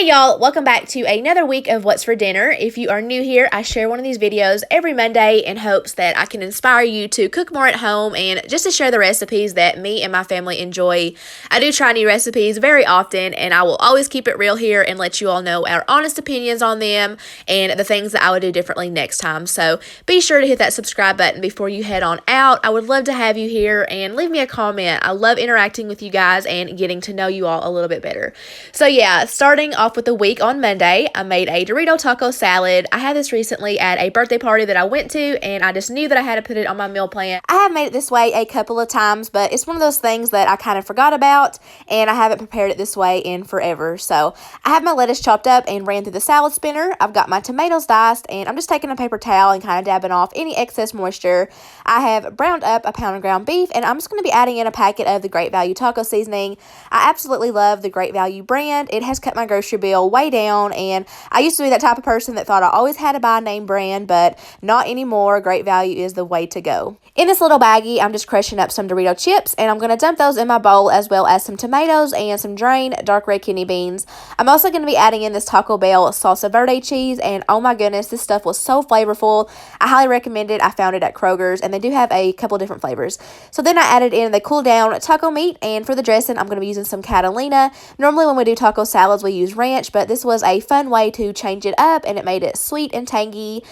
Hey y'all, welcome back to another week of What's for Dinner. If you are new here, I share one of these videos every Monday in hopes that I can inspire you to cook more at home and just to share the recipes that me and my family enjoy. I do try new recipes very often, and I will always keep it real here and let you all know our honest opinions on them and the things that I would do differently next time. So be sure to hit that subscribe button before you head on out. I would love to have you here and leave me a comment. I love interacting with you guys and getting to know you all a little bit better. So yeah, starting off with the week on Monday, I made a Dorito taco salad. I had this recently at a birthday party that I went to, and I just knew that I had to put it on my meal plan. I have made it this way a couple of times, but it's one of those things that I kind of forgot about, and I haven't prepared it this way in forever. So I have my lettuce chopped up and ran through the salad spinner. I've got my tomatoes diced, and I'm just taking a paper towel and kind of dabbing off any excess moisture. I have browned up a pound of ground beef, and I'm just going to be adding in a packet of the Great Value taco seasoning. I absolutely love the Great Value brand. It has cut my grocery bill way down, and I used to be that type of person that thought I always had to buy a name brand, but not anymore. Great Value is the way to go. In this little baggie, I'm just crushing up some Dorito chips, and I'm going to dump those in my bowl, as well as some tomatoes and some drained dark red kidney beans. I'm also going to be adding in this Taco Bell salsa verde cheese, and oh my goodness, this stuff was so flavorful. I highly recommend it. I found it at Kroger's, and they do have a couple different flavors. So then I added in the cool down taco meat, and for the dressing, I'm going to be using some Catalina. Normally when we do taco salads, we use ranch, but this was a fun way to change it up, and it made it sweet and tangy.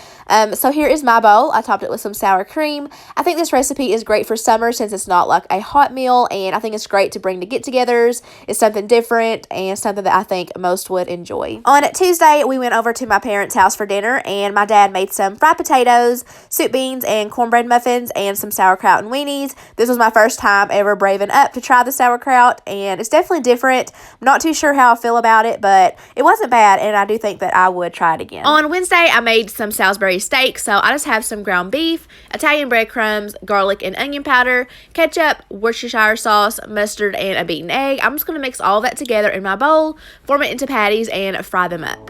So here is my bowl. I topped it with some sour cream. I think this recipe is great for summer since it's not like a hot meal, and I think it's great to bring to get-togethers. It's something different and something that I think most would enjoy. On Tuesday, we went over to my parents' house for dinner, and my dad made some fried potatoes, soup beans, and cornbread muffins, and some sauerkraut and weenies. This was my first time ever braving up to try the sauerkraut, and it's definitely different. I'm not too sure how I feel about it, but it wasn't bad, and I do think that I would try it again. On Wednesday, I made some Salisbury steak, so I just have some ground beef, Italian breadcrumbs, garlic and onion powder, ketchup, Worcestershire sauce, mustard, and a beaten egg. I'm just going to mix all that together in my bowl, form it into patties, and fry them up.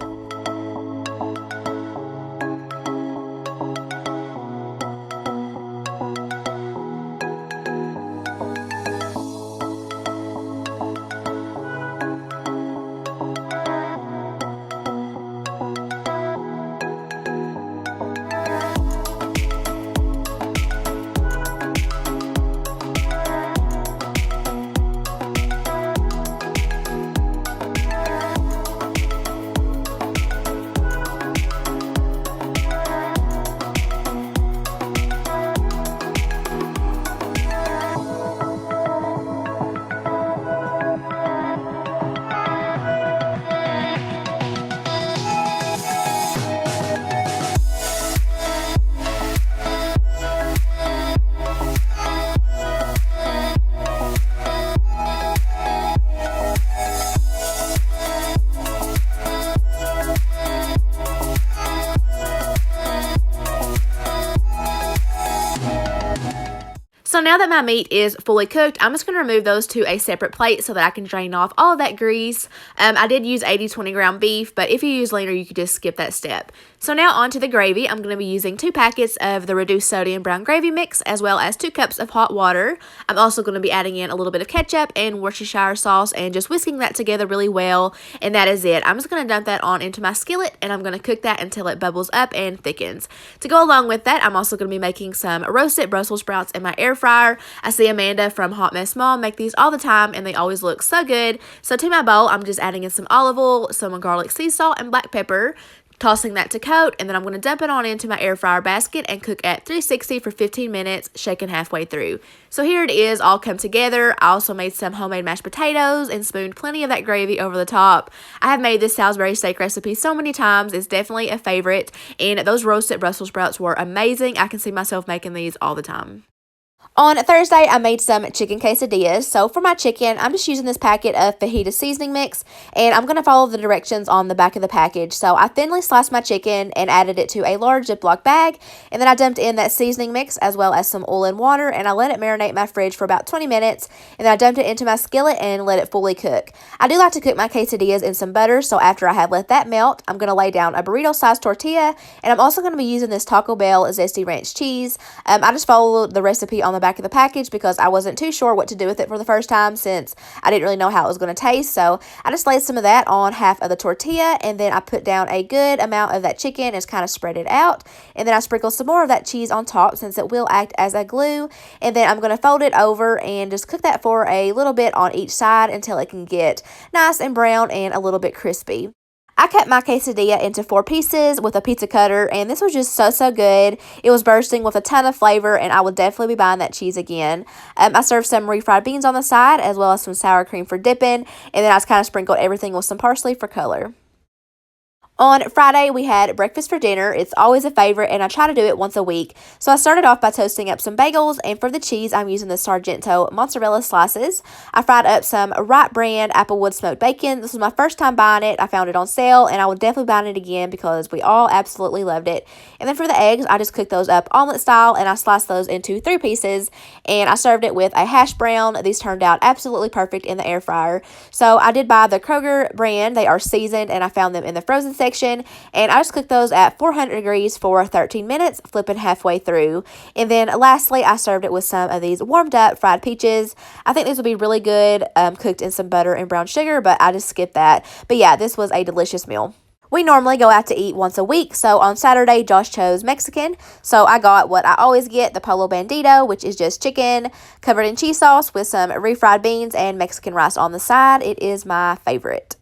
So now that my meat is fully cooked, I'm just going to remove those to a separate plate so that I can drain off all of that grease. I did use 80-20 ground beef, but if you use leaner, you could just skip that step. So now onto the gravy. I'm going to be using 2 packets of the reduced sodium brown gravy mix, as well as 2 cups of hot water. I'm also going to be adding in a little bit of ketchup and Worcestershire sauce and just whisking that together really well, and that is it. I'm just going to dump that on into my skillet, and I'm going to cook that until it bubbles up and thickens. To go along with that, I'm also going to be making some roasted Brussels sprouts in my air fryer. I see Amanda from Hot Mess Mom make these all the time, and they always look so good. So to my bowl, I'm just adding in some olive oil, some garlic sea salt, and black pepper, tossing that to coat, and then I'm going to dump it on into my air fryer basket and cook at 360 for 15 minutes, shaking halfway through. So here it is, all come together. I also made some homemade mashed potatoes and spooned plenty of that gravy over the top. I have made this Salisbury steak recipe so many times. It's definitely a favorite, and those roasted Brussels sprouts were amazing. I can see myself making these all the time. On Thursday, I made some chicken quesadillas. So for my chicken, I'm just using this packet of fajita seasoning mix, and I'm going to follow the directions on the back of the package. So I thinly sliced my chicken and added it to a large Ziploc bag, and then I dumped in that seasoning mix as well as some oil and water, and I let it marinate in my fridge for about 20 minutes, and then I dumped it into my skillet and let it fully cook. I do like to cook my quesadillas in some butter, so after I have let that melt, I'm going to lay down a burrito-sized tortilla, and I'm also going to be using this Taco Bell zesty ranch cheese. I just followed the recipe on the back of the package because I wasn't too sure what to do with it for the first time since I didn't really know how it was going to taste. So I just laid some of that on half of the tortilla, and then I put down a good amount of that chicken and just kind of spread it out. And then I sprinkled some more of that cheese on top since it will act as a glue. And then I'm going to fold it over and just cook that for a little bit on each side until it can get nice and brown and a little bit crispy. I cut my quesadilla into 4 pieces with a pizza cutter, and this was just so good. It was bursting with a ton of flavor, and I will definitely be buying that cheese again. I served some refried beans on the side, as well as some sour cream for dipping, and then I just kind of sprinkled everything with some parsley for color. On Friday, we had breakfast for dinner. It's always a favorite, and I try to do it once a week. So I started off by toasting up some bagels, and for the cheese, I'm using the Sargento mozzarella slices. I fried up some Wright brand Applewood smoked bacon. This was my first time buying it. I found it on sale, and I will definitely buy it again because we all absolutely loved it. And then for the eggs, I just cooked those up omelet style, and I sliced those into 3 pieces, and I served it with a hash brown. These turned out absolutely perfect in the air fryer. So I did buy the Kroger brand. They are seasoned, and I found them in the frozen section. And I just cooked those at 400 degrees for 13 minutes, flipping halfway through. And then lastly, I served it with some of these warmed up fried peaches. I think these would be really good cooked in some butter and brown sugar, but I just skipped that. But yeah, this was a delicious meal. We normally go out to eat once a week, so on Saturday, Josh chose Mexican. So I got what I always get, the Polo Bandito, which is just chicken covered in cheese sauce with some refried beans and Mexican rice on the side. It is my favorite.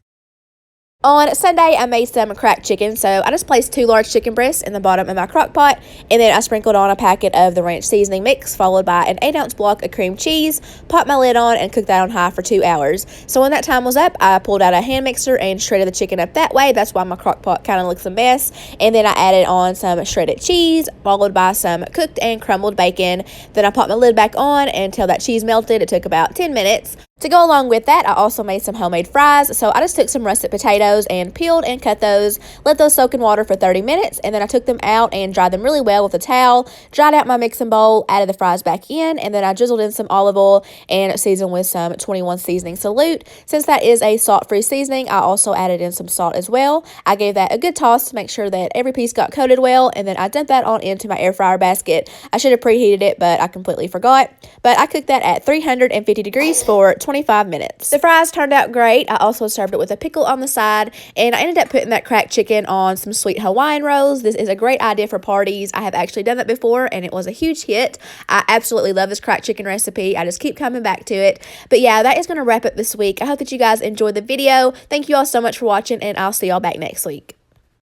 On Sunday, I made some cracked chicken, so I just placed 2 large chicken breasts in the bottom of my crock pot, and then I sprinkled on a packet of the ranch seasoning mix, followed by an 8-ounce block of cream cheese, popped my lid on, and cooked that on high for 2 hours. So when that time was up, I pulled out a hand mixer and shredded the chicken up that way. That's why my crock pot kind of looks a mess. And then I added on some shredded cheese, followed by some cooked and crumbled bacon. Then I popped my lid back on until that cheese melted. It took about 10 minutes. To go along with that, I also made some homemade fries. So I just took some russet potatoes and peeled and cut those, let those soak in water for 30 minutes, and then I took them out and dried them really well with a towel, dried out my mixing bowl, added the fries back in, and then I drizzled in some olive oil and seasoned with some 21 seasoning salute. Since that is a salt-free seasoning, I also added in some salt as well. I gave that a good toss to make sure that every piece got coated well, and then I dumped that on into my air fryer basket. I should have preheated it, but I completely forgot. But I cooked that at 350 degrees for 25 minutes. The fries turned out great. I also served it with a pickle on the side, and I ended up putting that cracked chicken on some sweet Hawaiian rolls. This is a great idea for parties. I have actually done that before, and it was a huge hit. I absolutely love this cracked chicken recipe. I just keep coming back to it. But yeah, that is going to wrap up this week. I hope that you guys enjoyed the video. Thank you all so much for watching, and I'll see y'all back next week.